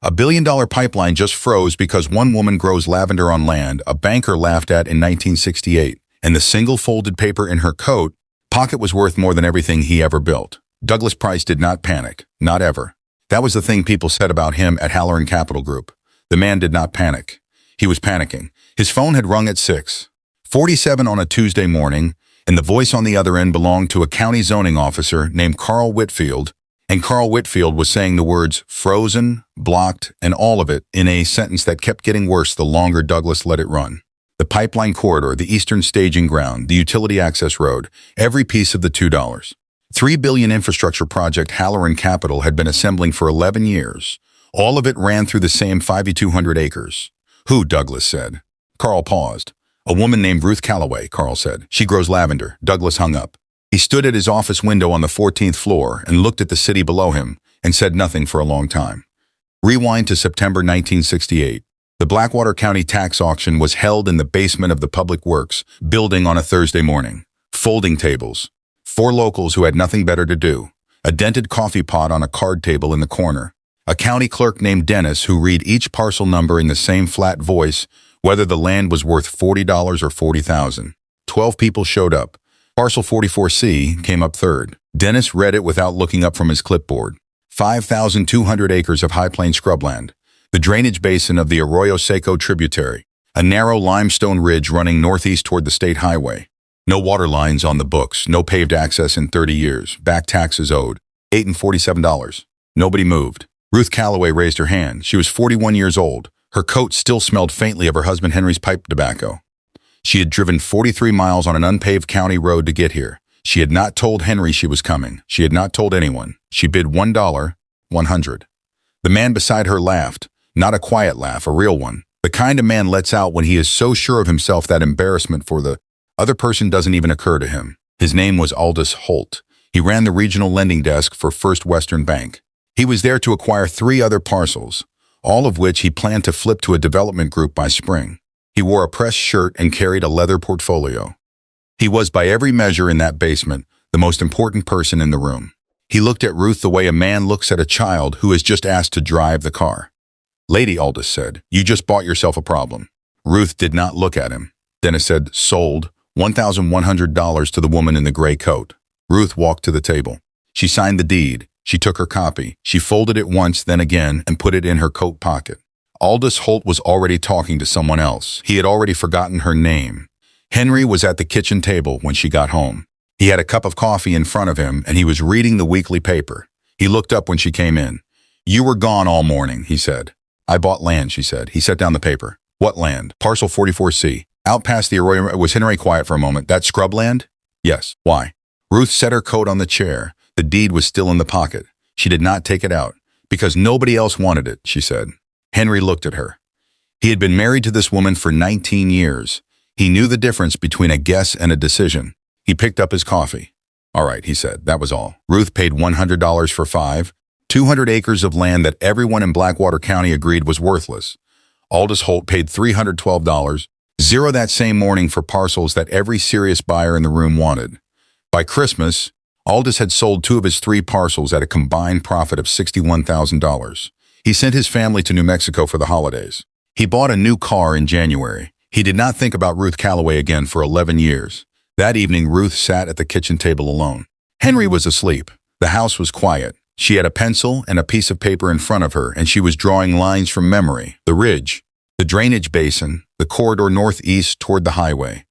A billion-dollar pipeline just froze because one woman grows lavender on land a banker laughed at in 1968, and the single folded paper in her coat pocket was worth more than everything he ever built. Douglas Price did not panic, not ever. That was the thing people said about him at Halloran Capital Group. The man did not panic. He was panicking. His phone had rung at 6:47 on a Tuesday morning, and the voice on the other end belonged to a county zoning officer named Carl Whitfield, and Carl Whitfield was saying the words frozen, blocked, and all of it in a sentence that kept getting worse the longer Douglas let it run. The pipeline corridor, the eastern staging ground, the utility access road, every piece of the $2.3 billion infrastructure project Halloran Capital had been assembling for 11 years. All of it ran through the same 5,200 acres. Who, Douglas said. Carl paused. A woman named Ruth Calloway, Carl said. She grows lavender. Douglas hung up. He stood at his office window on the 14th floor and looked at the city below him and said nothing for a long time. Rewind to September 1968. The Blackwater County tax auction was held in the basement of the Public Works building on a Thursday morning. Folding tables. 4 locals who had nothing better to do. A dented coffee pot on a card table in the corner. A county clerk named Dennis who read each parcel number in the same flat voice, whether the land was worth $40 or $40,000. 12 people showed up. Parcel 44C came up third. Dennis read it without looking up from his clipboard. 5,200 acres of high plain scrubland. The drainage basin of the Arroyo Seco tributary. A narrow limestone ridge running northeast toward the state highway. No water lines on the books. No paved access in 30 years. Back taxes owed. $847. Nobody moved. Ruth Calloway raised her hand. She was 41 years old. Her coat still smelled faintly of her husband Henry's pipe tobacco. She had driven 43 miles on an unpaved county road to get here. She had not told Henry she was coming. She had not told anyone. She bid $1, 100. The man beside her laughed. Not a quiet laugh, a real one. The kind a man lets out when he is so sure of himself that embarrassment for the other person doesn't even occur to him. His name was Aldous Holt. He ran the regional lending desk for First Western Bank. He was there to acquire 3 other parcels, all of which he planned to flip to a development group by spring. He wore a pressed shirt and carried a leather portfolio. He was, by every measure in that basement, the most important person in the room. He looked at Ruth the way a man looks at a child who is just asked to drive the car. "Lady," Aldous said, "you just bought yourself a problem." Ruth did not look at him. Dennis said, "Sold, $1,100 to the woman in the gray coat." Ruth walked to the table. She signed the deed. She took her copy. She folded it once, then again, and put it in her coat pocket. Aldous Holt was already talking to someone else. He had already forgotten her name. Henry was at the kitchen table when she got home. He had a cup of coffee in front of him, and he was reading the weekly paper. He looked up when she came in. "You were gone all morning," he said. "I bought land," she said. He set down the paper. "What land?" "Parcel 44C. Out past the Arroyo." Was Henry quiet for a moment? "That scrubland?" "Yes." "Why?" Ruth set her coat on the chair. The deed was still in the pocket. She did not take it out. "Because nobody else wanted it," she said. Henry looked at her. He had been married to this woman for 19 years. He knew the difference between a guess and a decision. He picked up his coffee. "All right," he said. That was all. Ruth paid $100 for 200 acres of land that everyone in Blackwater County agreed was worthless. Aldous Holt paid $312, zero that same morning for parcels that every serious buyer in the room wanted. By Christmas, Aldous had sold 2 of his 3 parcels at a combined profit of $61,000. He sent his family to New Mexico for the holidays. He bought a new car in January. He did not think about Ruth Calloway again for 11 years. That evening, Ruth sat at the kitchen table alone. Henry was asleep. The house was quiet. She had a pencil and a piece of paper in front of her, and she was drawing lines from memory. The ridge, the drainage basin, the corridor northeast toward the highway.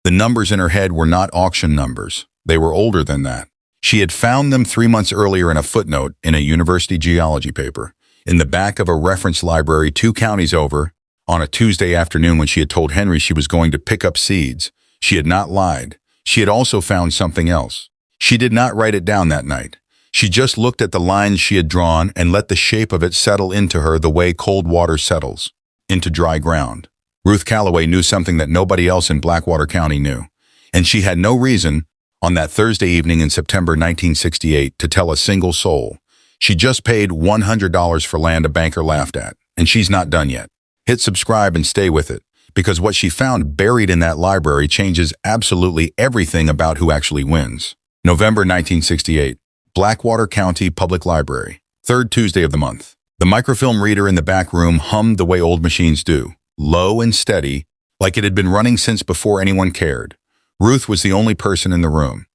The numbers in her head were not auction numbers. They were older than that. She had found them 3 months earlier in a footnote in a university geology paper, in the back of a reference library 2 counties over, on a Tuesday afternoon when she had told Henry she was going to pick up seeds. She had not lied. She had also found something else. She did not write it down that night. She just looked at the lines she had drawn and let the shape of it settle into her the way cold water settles into dry ground. Ruth Calloway knew something that nobody else in Blackwater County knew, and she had no reason, on that Thursday evening in September 1968, to tell a single soul. She just paid $100 for land a banker laughed at, and she's not done yet. Hit subscribe and stay with it, because what she found buried in that library changes absolutely everything about who actually wins. November 1968, Blackwater County Public Library, 3rd Tuesday of the month. The microfilm reader in the back room hummed the way old machines do, low and steady, like it had been running since before anyone cared. Ruth was the only person in the room.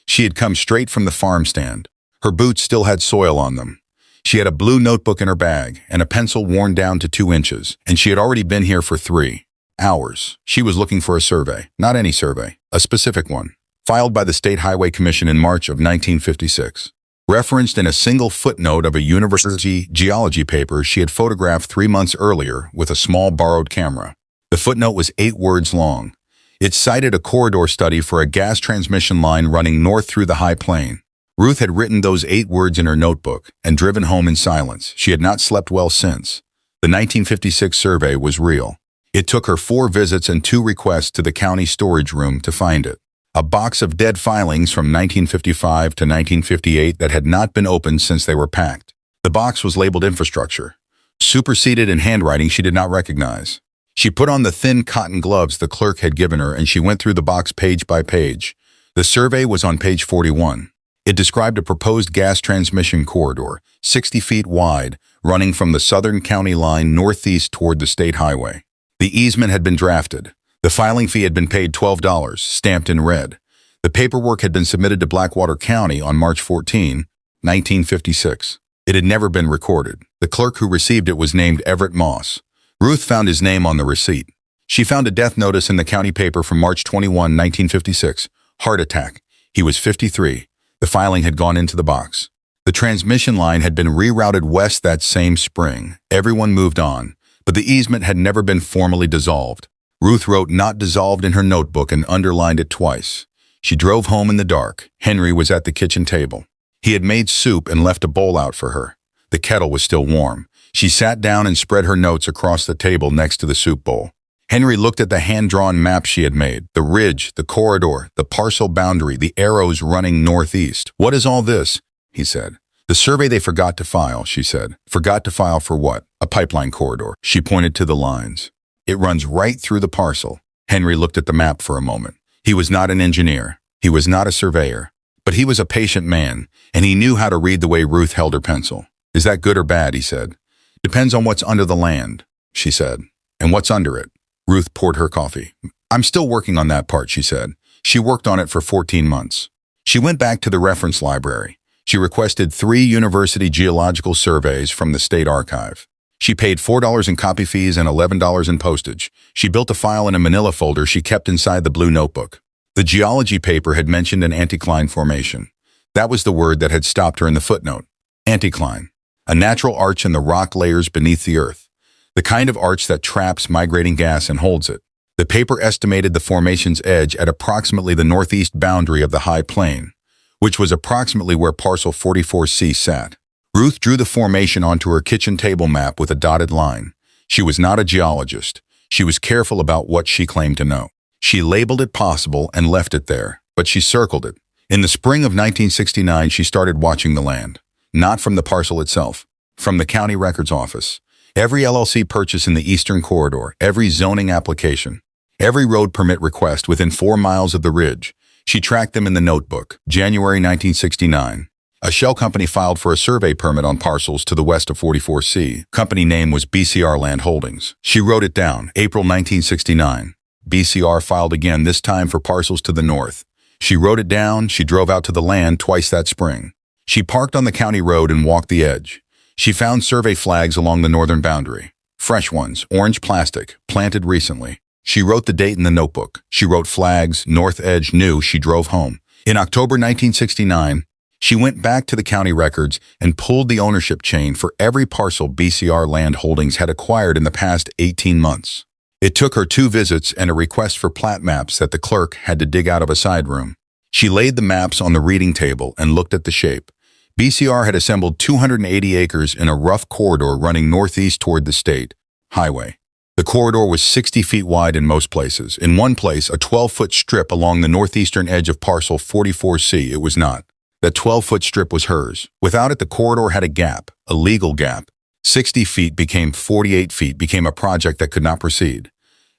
She had come straight from the farm stand. Her boots still had soil on them. She had a blue notebook in her bag and a pencil worn down to 2 inches, and she had already been here for 3 hours. She was looking for a survey, not any survey, a specific one, filed by the State Highway Commission in March of 1956. Referenced in a single footnote of a university geology paper she had photographed 3 months earlier with a small borrowed camera. The footnote was 8 words long. It cited a corridor study for a gas transmission line running north through the high plain. Ruth had written those 8 words in her notebook and driven home in silence. She had not slept well since. The 1956 survey was real. It took her 4 visits and 2 requests to the county storage room to find it. A box of dead filings from 1955 to 1958 that had not been opened since they were packed. The box was labeled infrastructure, superseded in handwriting she did not recognize. She put on the thin cotton gloves the clerk had given her and she went through the box page by page. The survey was on page 41. It described a proposed gas transmission corridor, 60 feet wide, running from the southern county line northeast toward the state highway. The easement had been drafted. The filing fee had been paid $12, stamped in red. The paperwork had been submitted to Blackwater County on March 14, 1956. It had never been recorded. The clerk who received it was named Everett Moss. Ruth found his name on the receipt. She found a death notice in the county paper from March 21, 1956. Heart attack. He was 53. The filing had gone into the box. The transmission line had been rerouted west that same spring. Everyone moved on, but the easement had never been formally dissolved. Ruth wrote "not dissolved" in her notebook and underlined it twice. She drove home in the dark. Henry was at the kitchen table. He had made soup and left a bowl out for her. The kettle was still warm. She sat down and spread her notes across the table next to the soup bowl. Henry looked at the hand-drawn map she had made, the ridge, the corridor, the parcel boundary, the arrows running northeast. "What is all this?" he said. "The survey they forgot to file," she said. "Forgot to file for what?" "A pipeline corridor." She pointed to the lines. "It runs right through the parcel." Henry looked at the map for a moment. He was not an engineer. He was not a surveyor. But he was a patient man, and he knew how to read the way Ruth held her pencil. "Is that good or bad?" he said. "Depends on what's under the land," she said. "And what's under it?" Ruth poured her coffee. "I'm still working on that part," she said. She worked on it for 14 months. She went back to the reference library. She requested 3 university geological surveys from the state archive. She paid $4 in copy fees and $11 in postage. She built a file in a manila folder she kept inside the blue notebook. The geology paper had mentioned an anticline formation. That was the word that had stopped her in the footnote. Anticline, a natural arch in the rock layers beneath the earth. The kind of arch that traps migrating gas and holds it. The paper estimated the formation's edge at approximately the northeast boundary of the high plain, which was approximately where parcel 44C sat. Ruth drew the formation onto her kitchen table map with a dotted line. She was not a geologist. She was careful about what she claimed to know. She labeled it possible and left it there, but she circled it. In the spring of 1969, she started watching the land. Not from the parcel itself, from the county records office. Every LLC purchase in the Eastern Corridor, every zoning application, every road permit request within 4 miles of the ridge. She tracked them in the notebook. January 1969. A shell company filed for a survey permit on parcels to the west of 44C. Company name was BCR Land Holdings. She wrote it down. April 1969. BCR filed again, this time for parcels to the north. She wrote it down. She drove out to the land twice that spring. She parked on the county road and walked the edge. She found survey flags along the northern boundary. Fresh ones, orange plastic, planted recently. She wrote the date in the notebook. She wrote flags, north edge, new. She drove home. In October 1969, she went back to the county records and pulled the ownership chain for every parcel BCR Land Holdings had acquired in the past 18 months. It took her 2 visits and a request for plat maps that the clerk had to dig out of a side room. She laid the maps on the reading table and looked at the shape. BCR had assembled 280 acres in a rough corridor running northeast toward the state highway. The corridor was 60 feet wide in most places. In one place, a 12-foot strip along the northeastern edge of parcel 44C. It was not. That 12-foot strip was hers. Without it, the corridor had a gap, a legal gap. 60 feet became 48 feet, became a project that could not proceed.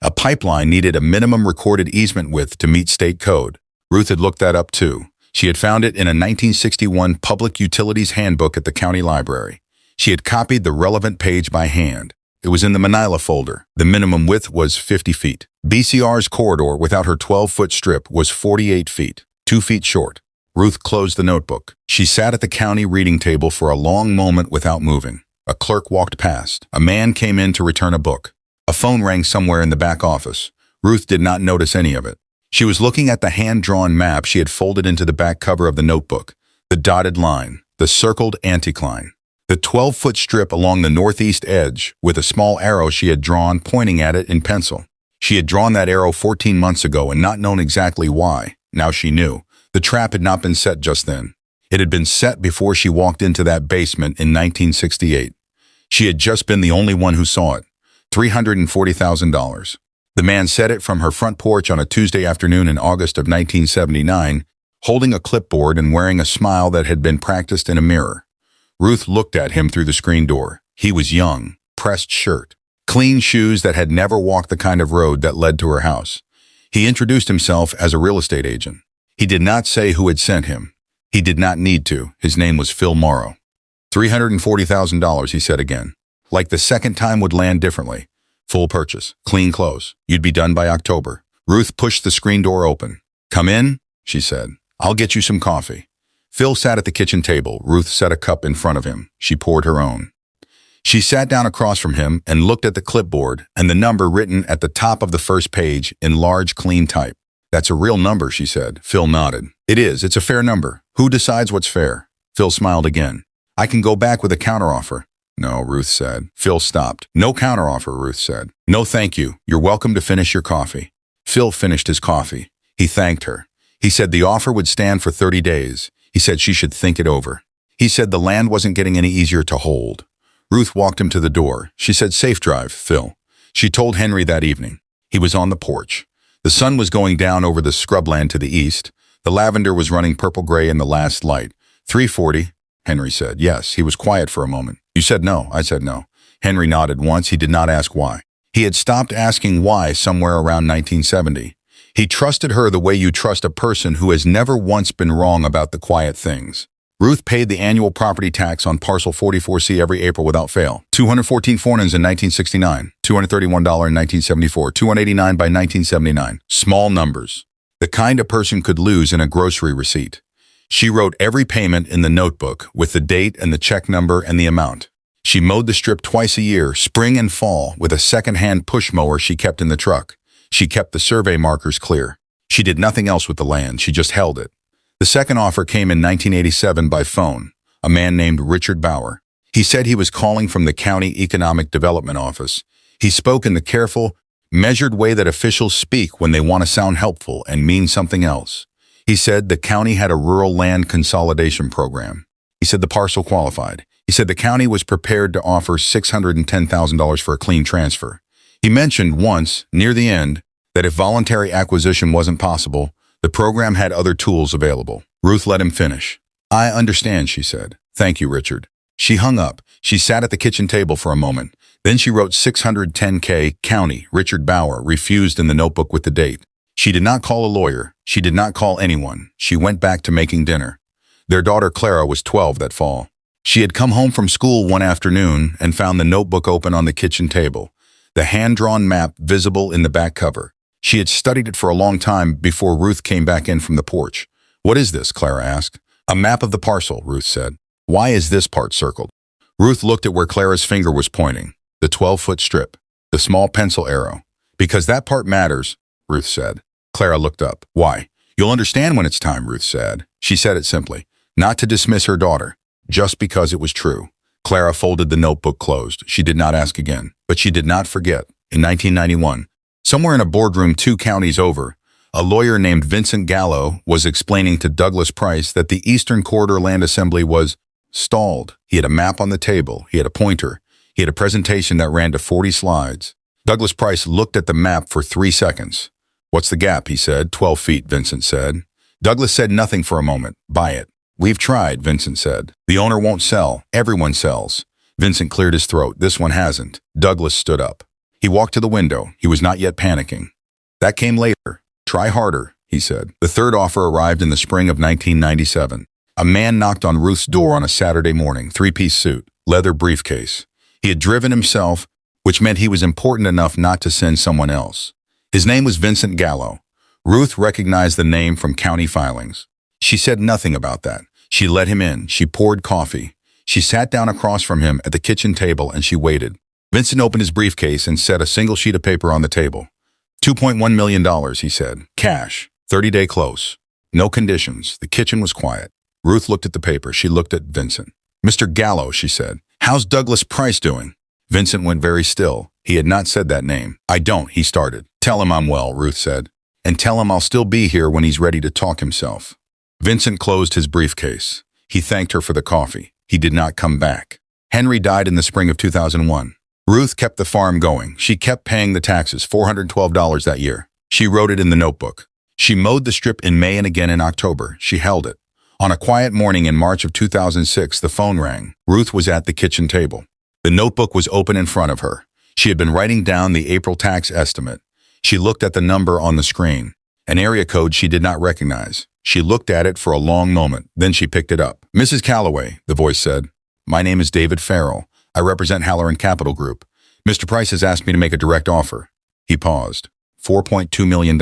A pipeline needed a minimum recorded easement width to meet state code. Ruth had looked that up too. She had found it in a 1961 Public Utilities Handbook at the county library. She had copied the relevant page by hand. It was in the Manila folder. The minimum width was 50 feet. BCR's corridor without her 12-foot strip was 48 feet, 2 feet short. Ruth closed the notebook. She sat at the county reading table for a long moment without moving. A clerk walked past. A man came in to return a book. A phone rang somewhere in the back office. Ruth did not notice any of it. She was looking at the hand-drawn map she had folded into the back cover of the notebook. The dotted line, the circled anticline, the 12-foot strip along the northeast edge with a small arrow she had drawn pointing at it in pencil. She had drawn that arrow 14 months ago and not known exactly why. Now she knew. The trap had not been set just then. It had been set before she walked into that basement in 1968. She had just been the only one who saw it. $340,000. The man said it from her front porch on a Tuesday afternoon in August of 1979, holding a clipboard and wearing a smile that had been practiced in a mirror. Ruth looked at him through the screen door. He was young, pressed shirt, clean shoes that had never walked the kind of road that led to her house. He introduced himself as a real estate agent. He did not say who had sent him. He did not need to. His name was Phil Morrow. $340,000, he said again. Like the second time would land differently. Full purchase, clean close. You'd be done by October. Ruth pushed the screen door open. Come in, she said. I'll get you some coffee. Phil sat at the kitchen table. Ruth set a cup in front of him. She poured her own. She sat down across from him and looked at the clipboard and the number written at the top of the first page in large, clean type. That's a real number, she said. Phil nodded. It is. It's a fair number. Who decides what's fair? Phil smiled again. I can go back with a counteroffer. No, Ruth said. Phil stopped. No counteroffer, Ruth said. No, thank you. You're welcome to finish your coffee. Phil finished his coffee. He thanked her. He said the offer would stand for 30 days. He said she should think it over. He said the land wasn't getting any easier to hold. Ruth walked him to the door. She said, safe drive, Phil. She told Henry that evening. He was on the porch. The sun was going down over the scrubland to the east. The lavender was running purple-gray in the last light. 3:40, Henry said. Yes, he was quiet for a moment. You said no. I said no. Henry nodded once. He did not ask why. He had stopped asking why somewhere around 1970. He trusted her the way you trust a person who has never once been wrong about the quiet things. Ruth paid the annual property tax on parcel 44C every April without fail. 214 fornins in 1969, $231 in 1974, 289 by 1979. Small numbers. The kind a person could lose in a grocery receipt. She wrote every payment in the notebook with the date and the check number and the amount. She mowed the strip twice a year, spring and fall, with a second-hand push mower she kept in the truck. She kept the survey markers clear. She did nothing else with the land. She just held it. The second offer came in 1987 by phone. A man named Richard Bauer. He said he was calling from the County Economic Development Office. He spoke in the careful, measured way that officials speak when they want to sound helpful and mean something else. He said the county had a rural land consolidation program. He said the parcel qualified. He said the county was prepared to offer $610,000 for a clean transfer. He mentioned once, near the end, that if voluntary acquisition wasn't possible, the program had other tools available. Ruth let him finish. I understand, she said. Thank you, Richard. She hung up. She sat at the kitchen table for a moment. Then she wrote 610K, County, Richard Bauer, refused in the notebook with the date. She did not call a lawyer. She did not call anyone. She went back to making dinner. Their daughter Clara was 12 that fall. She had come home from school one afternoon and found the notebook open on the kitchen table, the hand-drawn map visible in the back cover. She had studied it for a long time before Ruth came back in from the porch. What is this? Clara asked. A map of the parcel, Ruth said. Why is this part circled? Ruth looked at where Clara's finger was pointing, the 12-foot strip, the small pencil arrow. Because that part matters, Ruth said. Clara looked up. Why? You'll understand when it's time, Ruth said. She said it simply, not to dismiss her daughter, just because it was true. Clara folded the notebook closed. She did not ask again, but she did not forget. In 1991, somewhere in a boardroom 2 counties over, a lawyer named Vincent Gallo was explaining to Douglas Price that the Eastern Corridor Land Assembly was stalled. He had a map on the table. He had a pointer. He had a presentation that ran to 40 slides. Douglas Price looked at the map for 3 seconds. What's the gap, he said. 12 feet, Vincent said. Douglas said nothing for a moment. Buy it. We've tried, Vincent said. The owner won't sell. Everyone sells. Vincent cleared his throat. This one hasn't. Douglas stood up. He walked to the window. He was not yet panicking. That came later. Try harder, he said. The third offer arrived in the spring of 1997. A man knocked on Ruth's door on a Saturday morning, 3-piece suit. leather briefcase. He had driven himself, which meant he was important enough not to send someone else. His name was Vincent Gallo. Ruth recognized the name from county filings. She said nothing about that. She let him in. She poured coffee. She sat down across from him at the kitchen table and she waited. Vincent opened his briefcase and set a single sheet of paper on the table. $2.1 million, he said. Cash. 30-day close. No conditions. The kitchen was quiet. Ruth looked at the paper. She looked at Vincent. Mr. Gallo, she said. How's Douglas Price doing? Vincent went very still. He had not said that name. I don't, he started. Tell him I'm well, Ruth said. And tell him I'll still be here when he's ready to talk himself. Vincent closed his briefcase. He thanked her for the coffee. He did not come back. Henry died in the spring of 2001. Ruth kept the farm going. She kept paying the taxes, $412 that year. She wrote it in the notebook. She mowed the strip in May and again in October. She held it. On a quiet morning in March of 2006, the phone rang. Ruth was at the kitchen table. The notebook was open in front of her. She had been writing down the April tax estimate. She looked at the number on the screen, an area code she did not recognize. She looked at it for a long moment, then she picked it up. Mrs. Calloway, the voice said. My name is David Farrell. I represent Halloran Capital Group. Mr. Price has asked me to make a direct offer. He paused. $4.2 million.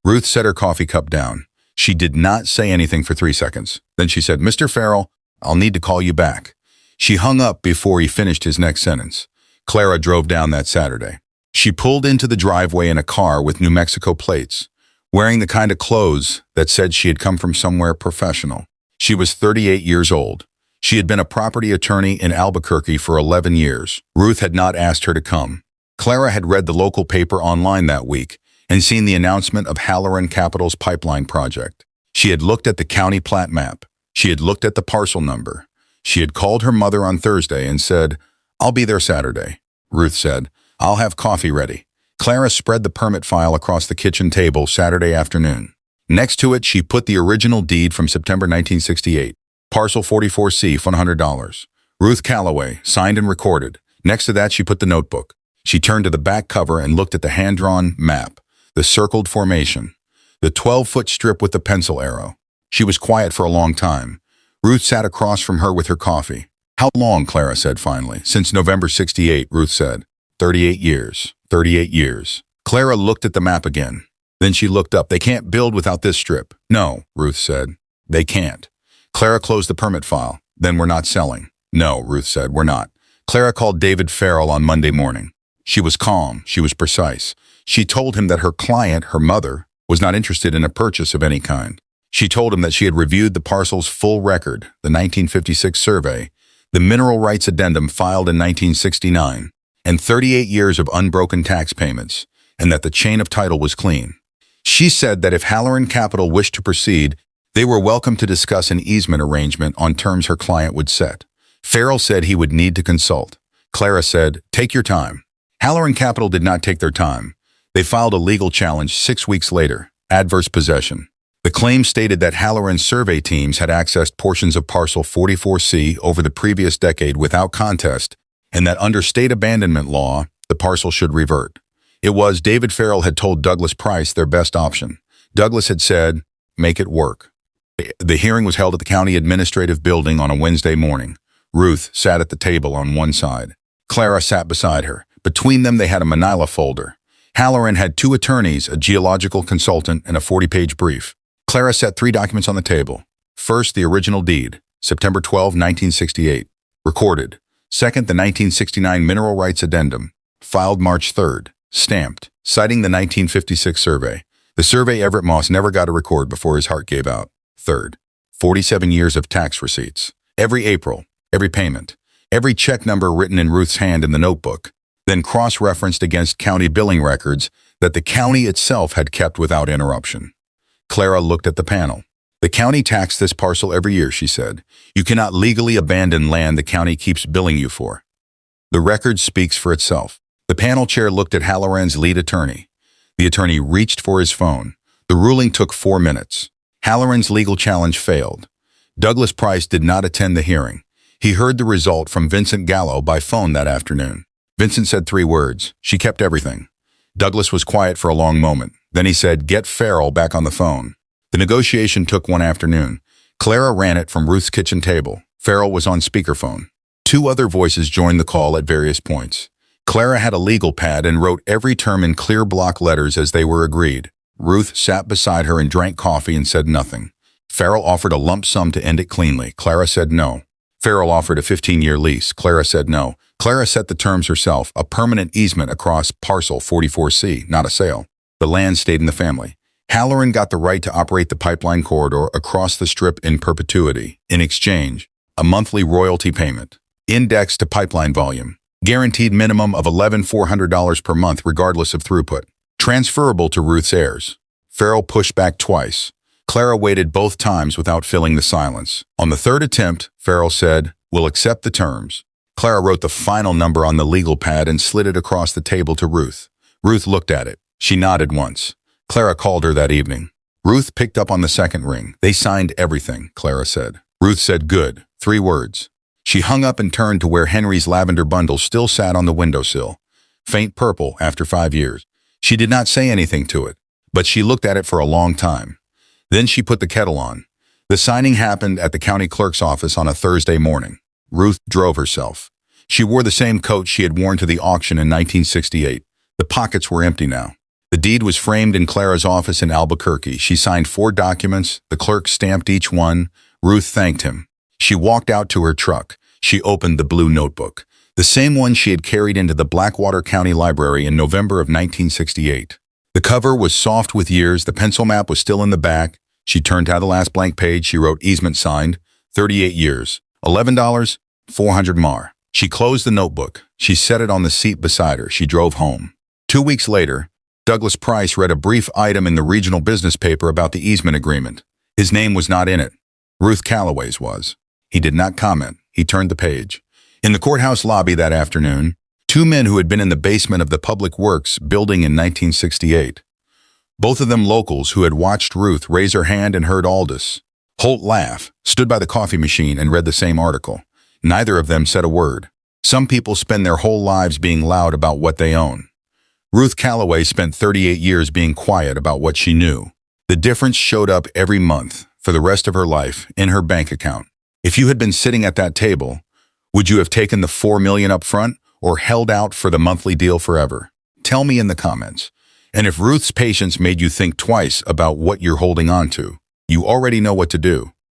Ruth set her coffee cup down. She did not say anything for 3 seconds. Then she said, Mr. Farrell, I'll need to call you back. She hung up before he finished his next sentence. Clara drove down that Saturday. She pulled into the driveway in a car with New Mexico plates, wearing the kind of clothes that said she had come from somewhere professional. She was 38 years old. She had been a property attorney in Albuquerque for 11 years. Ruth had not asked her to come. Clara had read the local paper online that week and seen the announcement of Halloran Capital's pipeline project. She had looked at the county plat map. She had looked at the parcel number. She had called her mother on Thursday and said, I'll be there Saturday. Ruth said, I'll have coffee ready. Clara spread the permit file across the kitchen table Saturday afternoon. Next to it, she put the original deed from September 1968, parcel 44C, $100. Ruth Calloway, signed and recorded. Next to that, she put the notebook. She turned to the back cover and looked at the hand-drawn map, the circled formation, the 12-foot strip with the pencil arrow. She was quiet for a long time. Ruth sat across from her with her coffee. How long, Clara said finally. Since November 68, Ruth said. 38 years. 38 years. Clara looked at the map again. Then she looked up. They can't build without this strip. No, Ruth said. They can't. Clara closed the permit file. Then we're not selling. No, Ruth said, we're not. Clara called David Farrell on Monday morning. She was calm. She was precise. She told him that her client, her mother, was not interested in a purchase of any kind. She told him that she had reviewed the parcel's full record, the 1956 survey, the mineral rights addendum filed in 1969, and 38 years of unbroken tax payments, and that the chain of title was clean. She said that if Halloran Capital wished to proceed, they were welcome to discuss an easement arrangement on terms her client would set. Farrell said he would need to consult. Clara said, take your time. Halloran Capital did not take their time. They filed a legal challenge 6 weeks later, adverse possession. The claim stated that Halloran's survey teams had accessed portions of parcel 44C over the previous decade without contest, and that under state abandonment law, the parcel should revert. It was David Farrell had told Douglas Price their best option. Douglas had said, make it work. The hearing was held at the county administrative building on a Wednesday morning. Ruth sat at the table on one side. Clara sat beside her. Between them, they had a manila folder. Halloran had 2 attorneys, a geological consultant, and a 40-page brief. Clara set 3 documents on the table. First, the original deed, September 12, 1968. Recorded. Second, the 1969 Mineral Rights Addendum, filed March 3rd. Stamped, citing the 1956 survey. The survey Everett Moss never got a record before his heart gave out. Third, 47 years of tax receipts. Every April, every payment, every check number written in Ruth's hand in the notebook, then cross-referenced against county billing records that the county itself had kept without interruption. Clara looked at the panel. The county taxed this parcel every year, she said. You cannot legally abandon land the county keeps billing you for. The record speaks for itself. The panel chair looked at Halloran's lead attorney. The attorney reached for his phone. The ruling took 4 minutes. Halloran's legal challenge failed. Douglas Price did not attend the hearing. He heard the result from Vincent Gallo by phone that afternoon. Vincent said 3 words. She kept everything. Douglas was quiet for a long moment. Then he said, get Farrell back on the phone. The negotiation took one afternoon. Clara ran it from Ruth's kitchen table. Farrell was on speakerphone. Two other voices joined the call at various points. Clara had a legal pad and wrote every term in clear block letters as they were agreed. Ruth sat beside her and drank coffee and said nothing. Farrell offered a lump sum to end it cleanly. Clara said no. Farrell offered a 15-year lease. Clara said no. Clara set the terms herself, a permanent easement across parcel 44C, not a sale. The land stayed in the family. Halloran got the right to operate the pipeline corridor across the strip in perpetuity. In exchange, a monthly royalty payment, indexed to pipeline volume, guaranteed minimum of $11,400 per month regardless of throughput, transferable to Ruth's heirs. Farrell pushed back twice. Clara waited both times without filling the silence. On the third attempt, Farrell said, "We'll accept the terms." Clara wrote the final number on the legal pad and slid it across the table to Ruth. Ruth looked at it. She nodded once. Clara called her that evening. Ruth picked up on the second ring. "They signed everything," Clara said. Ruth said, "Good." 3 words. She hung up and turned to where Henry's lavender bundle still sat on the windowsill, faint purple after 5 years. She did not say anything to it, but she looked at it for a long time. Then she put the kettle on. The signing happened at the county clerk's office on a Thursday morning. Ruth drove herself. She wore the same coat she had worn to the auction in 1968. The pockets were empty now. The deed was framed in Clara's office in Albuquerque. She signed 4 documents. The clerk stamped each one. Ruth thanked him. She walked out to her truck. She opened the blue notebook, the same one she had carried into the Blackwater County Library in November of 1968. The cover was soft with years. The pencil map was still in the back. She turned to the last blank page. She wrote easement signed, 38 years, $11, 400 mar. She closed the notebook. She set it on the seat beside her. She drove home. 2 weeks later, Douglas Price read a brief item in the regional business paper about the easement agreement. His name was not in it. Ruth Calloway's was. He did not comment. He turned the page. In the courthouse lobby that afternoon, 2 men who had been in the basement of the Public Works building in 1968. Both of them locals who had watched Ruth raise her hand and heard Aldous Holt laugh, stood by the coffee machine and read the same article. Neither of them said a word. Some people spend their whole lives being loud about what they own. Ruth Calloway spent 38 years being quiet about what she knew. The difference showed up every month, for the rest of her life, in her bank account. If you had been sitting at that table, would you have taken the $4 million up front or held out for the monthly deal forever? Tell me in the comments. And if Ruth's patience made you think twice about what you're holding on to, you already know what to do.